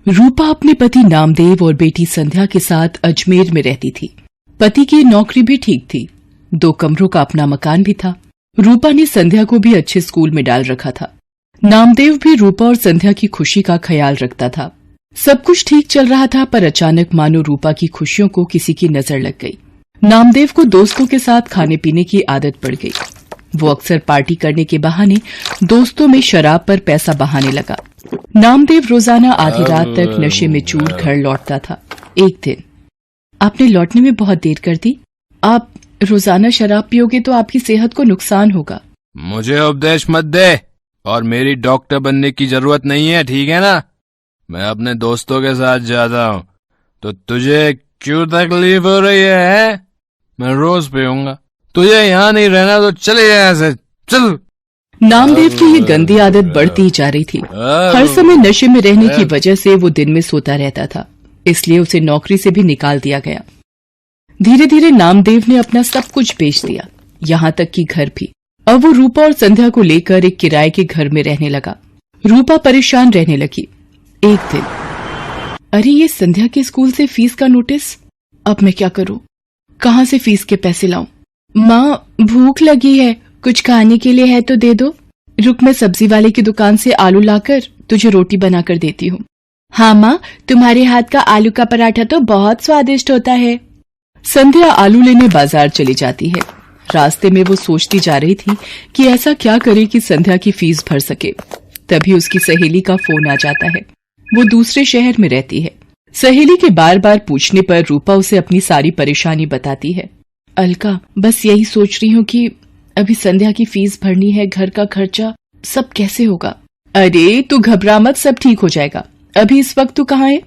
रूपा अपने पति नामदेव और बेटी संध्या के साथ अजमेर में रहती थी। पति की नौकरी भी ठीक थी, 2 कमरों का अपना मकान भी था। रूपा ने संध्या को भी अच्छे स्कूल में डाल रखा था। नामदेव भी रूपा और संध्या की खुशी का ख्याल रखता था। सब कुछ ठीक चल रहा था, पर अचानक मानो रूपा की खुशियों को किसी की नजर लग गई। नामदेव को दोस्तों के साथ खाने पीने की आदत पड़ गई। वो अक्सर पार्टी करने के बहाने दोस्तों में शराब पर पैसा बहाने लगा। नामदेव रोजाना आधी रात तक नशे में चूर घर लौटता था। एक दिन, आपने लौटने में बहुत देर कर दी। आप रोजाना शराब पियोगे तो आपकी सेहत को नुकसान होगा। मुझे उपदेश मत दे, और मेरी डॉक्टर बनने की जरूरत नहीं है, ठीक है ना? मैं अपने दोस्तों के साथ जाता हूँ, तो तुझे क्यों तकलीफ हो रही है? मैं रोज पीऊंगा। तुझे यहाँ नहीं रहना तो चले जाए यहाँ से, चल। नामदेव की ये गंदी आदत बढ़ती ही जा रही थी। हर समय नशे में रहने की वजह से वो दिन में सोता रहता था, इसलिए उसे नौकरी से भी निकाल दिया गया। धीरे धीरे नामदेव ने अपना सब कुछ बेच दिया, यहाँ तक कि घर भी। अब वो रूपा और संध्या को लेकर एक किराए के घर में रहने लगा। रूपा परेशान रहने लगी। एक दिन, अरे ये संध्या के स्कूल से फीस का नोटिस, अब मैं क्या करूं? कहाँ से फीस के पैसे लाऊं? माँ, भूख लगी है, कुछ खाने के लिए है तो दे दो। रुक, मैं सब्जी वाले की दुकान से आलू लाकर तुझे रोटी बनाकर देती हूँ। हाँ माँ, तुम्हारे हाथ का आलू का पराठा तो बहुत स्वादिष्ट होता है। संध्या आलू लेने बाजार चली जाती है। रास्ते में वो सोचती जा रही थी कि ऐसा क्या करे कि संध्या की फीस भर सके। तभी उसकी सहेली का फोन आ जाता है। वो दूसरे शहर में रहती है। सहेली के बार बार पूछने पर रूपा उसे अपनी सारी परेशानी बताती है। अलका, बस यही सोच रही हूँ कि अभी संध्या की फीस भरनी है, घर का खर्चा, सब कैसे होगा? अरे तू घबरा मत, सब ठीक हो जाएगा। अभी इस वक्त तू कहाँ है?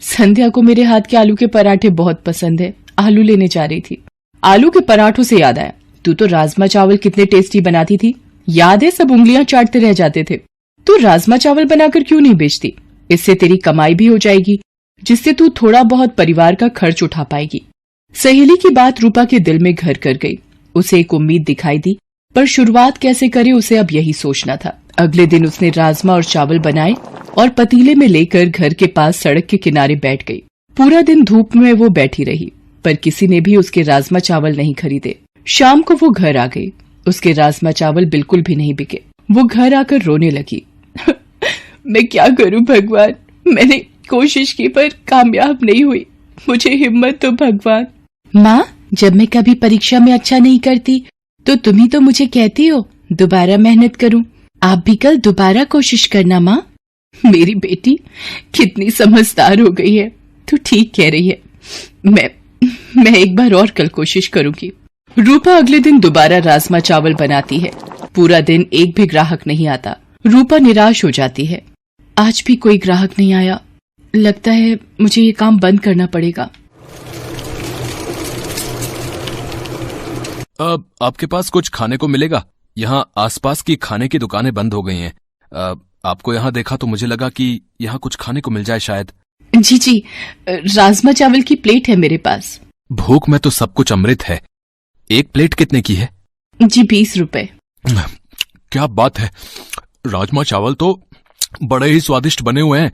संध्या को मेरे हाथ के आलू के पराठे बहुत पसंद है, आलू लेने जा रही थी। आलू के पराठों से याद आया, तू तो राजमा चावल कितने टेस्टी बनाती थी, याद है? सब उंगलियां चाटते रह जाते थे। तू राजमा चावल बनाकर क्यों नहीं बेचती? इससे तेरी कमाई भी हो जाएगी, जिससे तू थोड़ा बहुत परिवार का खर्च उठा पाएगी। सहेली की बात रूपा के दिल में घर कर गई। उसे एक उम्मीद दिखाई दी, पर शुरुआत कैसे करे उसे अब यही सोचना था। अगले दिन उसने राजमा और चावल बनाए और पतीले में लेकर घर के पास सड़क के किनारे बैठ गई। पूरा दिन धूप में वो बैठी रही, पर किसी ने भी उसके राजमा चावल नहीं खरीदे। शाम को वो घर आ गई। उसके राजमा चावल बिल्कुल भी नहीं बिके। वो घर आकर रोने लगी। मैं क्या करूं भगवान, मैंने कोशिश की पर कामयाब नहीं हुई, मुझे हिम्मत दो भगवान। माँ, जब मैं कभी परीक्षा में अच्छा नहीं करती तो तुम ही तो मुझे कहती हो दोबारा मेहनत करूं। आप भी कल दोबारा कोशिश करना माँ। मेरी बेटी कितनी समझदार हो गई है, तू ठीक कह रही है। मैं एक बार और कल कोशिश करूंगी। रूपा अगले दिन दोबारा राजमा चावल बनाती है। पूरा दिन एक भी ग्राहक नहीं आता। रूपा निराश हो जाती है। आज भी कोई ग्राहक नहीं आया, लगता है मुझे ये काम बंद करना पड़ेगा। अब आपके पास कुछ खाने को मिलेगा? यहाँ आसपास की खाने की दुकानें बंद हो गई हैं। आपको यहाँ देखा तो मुझे लगा कि यहाँ कुछ खाने को मिल जाए शायद। जी, राजमा चावल की प्लेट है मेरे पास। भूख में तो सब कुछ अमृत है। एक प्लेट कितने की है? जी 20 रुपए। क्या बात है, राजमा चावल तो बड़े ही स्वादिष्ट बने हुए हैं।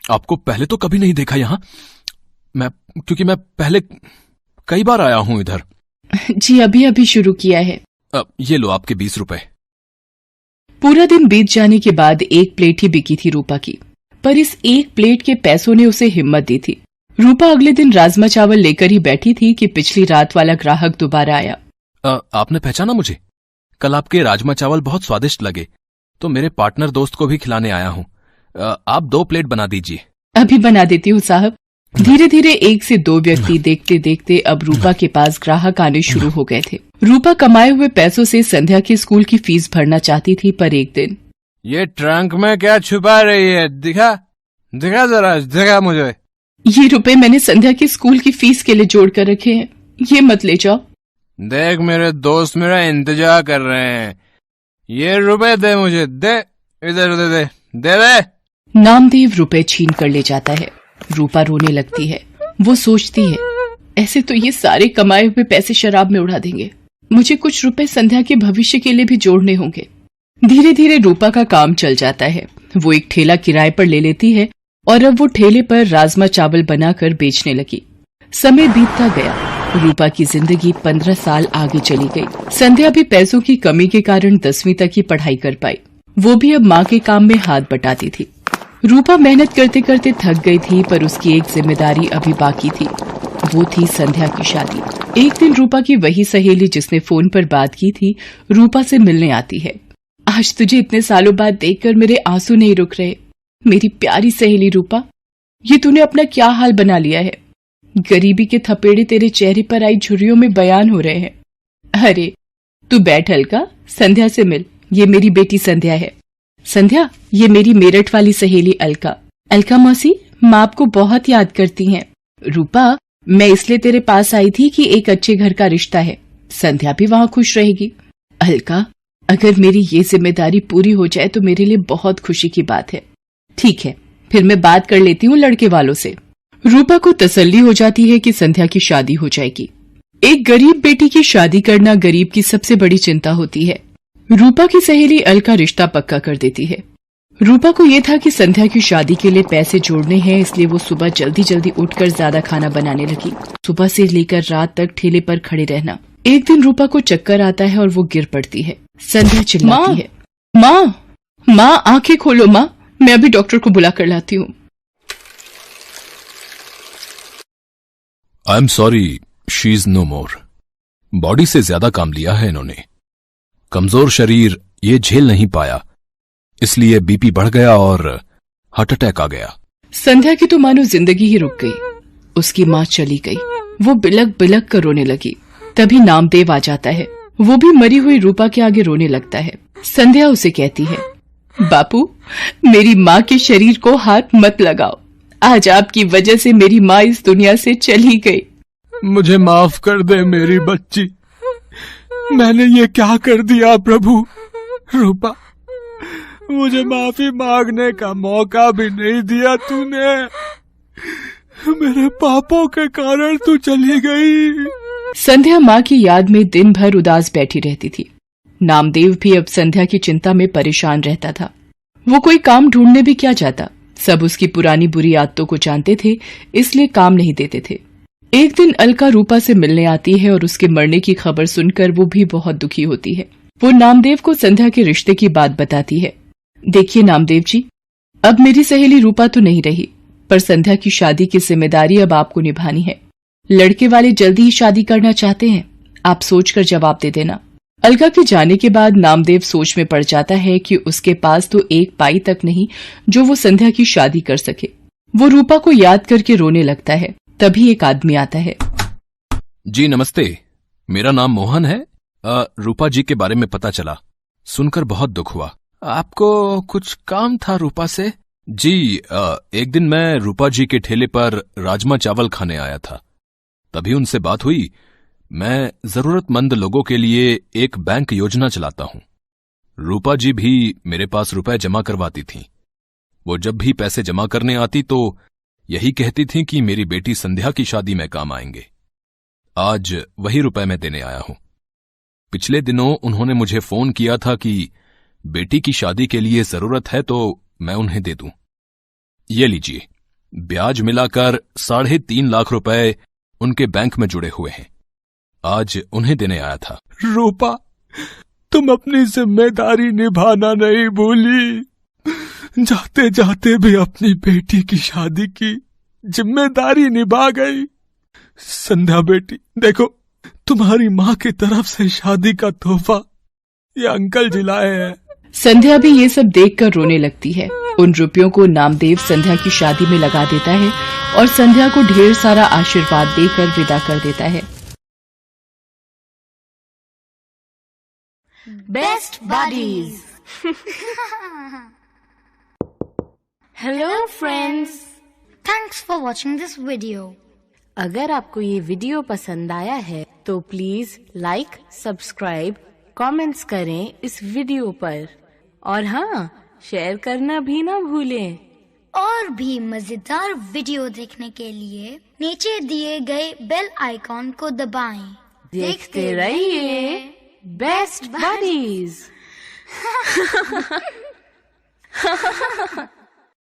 आपको पहले तो कभी नहीं देखा यहाँ, क्योंकि मैं पहले कई बार आया हूँ इधर। जी अभी शुरू किया है। ये लो आपके 20 रुपए। पूरा दिन बीत जाने के बाद एक प्लेट ही बिकी थी रूपा की, पर इस एक प्लेट के पैसों ने उसे हिम्मत दी थी। रूपा अगले दिन राजमा चावल लेकर ही बैठी थी कि पिछली रात वाला ग्राहक दोबारा आया। आपने पहचाना मुझे? कल आपके राजमा चावल बहुत स्वादिष्ट लगे, तो मेरे पार्टनर दोस्त को भी खिलाने आया हूँ। आप 2 प्लेट बना दीजिए। अभी बना देती हूँ साहब। धीरे धीरे 1 से 2 व्यक्ति देखते देखते अब रूपा के पास ग्राहक आने शुरू हो गए थे। रूपा कमाए हुए पैसों से संध्या के स्कूल की फीस भरना चाहती थी, पर एक दिन, ये ट्रंक में क्या छुपा रही है? दिखा जरा, दिखा मुझे। ये रुपए मैंने संध्या के स्कूल की फीस के लिए जोड़ कर रखे हैं, ये मत ले जाओ। देख, मेरे दोस्त मेरा इंतजार कर रहे हैं, ये रुपए दे मुझे, दे इधर दे। नामदेव रुपए छीन कर ले जाता है। रूपा रोने लगती है। वो सोचती है, ऐसे तो ये सारे कमाए हुए पैसे शराब में उड़ा देंगे, मुझे कुछ रुपए संध्या के भविष्य के लिए भी जोड़ने होंगे। धीरे धीरे रूपा का काम चल जाता है। वो एक ठेला किराए पर ले लेती है और अब वो ठेले पर राजमा चावल बनाकर बेचने लगी। समय बीतता गया। रूपा की जिंदगी 15 साल आगे चली गई। संध्या भी पैसों की कमी के कारण 10वीं तक ही पढ़ाई कर पाई। वो भी अब माँ के काम में हाथ बटाती थी। रूपा मेहनत करते करते थक गई थी, पर उसकी एक जिम्मेदारी अभी बाकी थी। वो थी संध्या की शादी। एक दिन रूपा की वही सहेली जिसने फोन पर बात की थी, रूपा से मिलने आती है। आज तुझे इतने सालों बाद देखकर मेरे आंसू नहीं रुक रहे। मेरी प्यारी सहेली रूपा, ये तूने अपना क्या हाल बना लिया है। गरीबी के थपेड़े तेरे चेहरे पर आई झुर्रियों में बयान हो रहे हैं। अरे तू बैठ अलका, संध्या से मिल। ये मेरी बेटी संध्या है। संध्या, ये मेरी मेरठ वाली सहेली अलका। अलका मौसी, माँ आपको बहुत याद करती हैं। रूपा, मैं इसलिए तेरे पास आई थी कि एक अच्छे घर का रिश्ता है। संध्या भी वहाँ खुश रहेगी। अलका, अगर मेरी ये जिम्मेदारी पूरी हो जाए तो मेरे लिए बहुत खुशी की बात है। ठीक है, फिर मैं बात कर लेती हूँ लड़के वालों से। रूपा को तसल्ली हो जाती है कि संध्या की शादी हो जाएगी। एक गरीब बेटी की शादी करना गरीब की सबसे बड़ी चिंता होती है। रूपा की सहेली अलका रिश्ता पक्का कर देती है। रूपा को ये था कि संध्या की शादी के लिए पैसे जोड़ने हैं, इसलिए वो सुबह जल्दी जल्दी उठकर ज्यादा खाना बनाने लगी। सुबह से लेकर रात तक ठेले पर खड़े रहना। एक दिन रूपा को चक्कर आता है और वो गिर पड़ती है। संध्या चिल्लाती है, माँ आंखें खोलो माँ, मैं अभी डॉक्टर को बुला कर लाती हूँ। I am sorry, she is no more. Body से ज्यादा काम लिया है इन्होंने। कमजोर शरीर ये झेल नहीं पाया, इसलिए बीपी बढ़ गया और हार्ट अटैक आ गया। संध्या की तो मानो जिंदगी ही रुक गई। उसकी माँ चली गई। वो बिलक बिलक कर रोने लगी। तभी नामदेव आ जाता है। वो भी मरी हुई रूपा के आगे रोने लगता है। संध्या उसे कहती है, बापू, मेरी माँ के शरीर को हाथ मत लगाओ। आज आपकी वजह से मेरी माँ इस दुनिया से चली गई। मुझे माफ कर दे मेरी बच्ची, मैंने ये क्या कर दिया प्रभु। रूपा, मुझे माफी मांगने का मौका भी नहीं दिया तूने। मेरे पापों के कारण तू चली गई। संध्या माँ की याद में दिन भर उदास बैठी रहती थी। नामदेव भी अब संध्या की चिंता में परेशान रहता था। वो कोई काम ढूंढने भी क्या जाता। सब उसकी पुरानी बुरी आदतों को जानते थे, इसलिए काम नहीं देते थे। एक दिन अलका रूपा से मिलने आती है और उसके मरने की खबर सुनकर वो भी बहुत दुखी होती है। वो नामदेव को संध्या के रिश्ते की बात बताती है। देखिए नामदेव जी, अब मेरी सहेली रूपा तो नहीं रही, पर संध्या की शादी की जिम्मेदारी अब आपको निभानी है। लड़के वाले जल्दी ही शादी करना चाहते हैं, आप सोचकर जवाब दे देना। अलका के जाने के बाद नामदेव सोच में पड़ जाता है कि उसके पास तो एक पाई तक नहीं जो वो संध्या की शादी कर सके। वो रूपा को याद करके रोने लगता है। तभी एक आदमी आता है। जी नमस्ते, मेरा नाम मोहन है। रूपा जी के बारे में पता चला, सुनकर बहुत दुख हुआ। आपको कुछ काम था रूपा से? जी, एक दिन मैं रूपा जी के ठेले पर राजमा चावल खाने आया था, तभी उनसे बात हुई। मैं जरूरतमंद लोगों के लिए एक बैंक योजना चलाता हूं। रूपा जी भी मेरे पास रुपए जमा करवाती थीं। वो जब भी पैसे जमा करने आती तो यही कहती थीं कि मेरी बेटी संध्या की शादी में काम आएंगे। आज वही रुपए मैं देने आया हूं। पिछले दिनों उन्होंने मुझे फोन किया था कि बेटी की शादी के लिए जरूरत है तो मैं उन्हें दे दूं। ये लीजिए, ब्याज मिलाकर 3.5 लाख रुपए उनके बैंक में जुड़े हुए हैं। आज उन्हें देने आया था। रूपा, तुम अपनी जिम्मेदारी निभाना नहीं भूली। जाते जाते भी अपनी बेटी की शादी की जिम्मेदारी निभा गई। संध्या बेटी, देखो, तुम्हारी माँ की तरफ से शादी का तोहफा ये अंकल जी लाए हैं। संध्या भी ये सब देखकर रोने लगती है। उन रुपयों को नामदेव संध्या की शादी में लगा देता है और संध्या को ढेर सारा आशीर्वाद देकर विदा कर देता है। Best buddies. Hello friends, thanks for watching this video. अगर आपको ये वीडियो पसंद आया है तो प्लीज लाइक, सब्सक्राइब, कमेंट्स करें इस वीडियो पर, और हाँ, शेयर करना भी ना भूलें। और भी मजेदार वीडियो देखने के लिए नीचे दिए गए बेल आइकॉन को दबाएं। देखते रहिए बेस्ट बडीज।